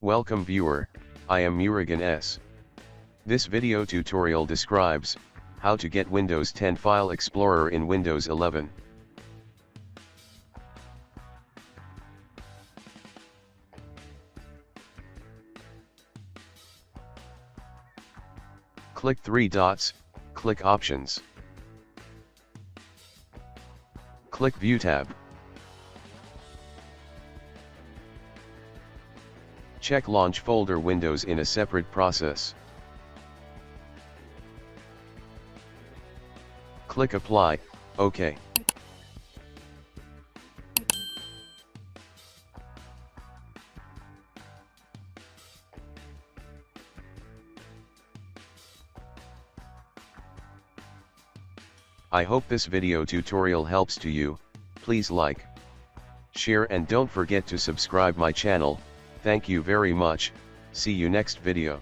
Welcome viewer, I am Murugan S. This video tutorial describes how to get Windows 10 File Explorer in Windows 11. Click three dots, click Options. Click View tab. Check Launch Folder Windows in a separate process. Click Apply, OK. I hope this video tutorial helps to you. Please like, share and don't forget to subscribe my channel. Thank you very much. See you next video.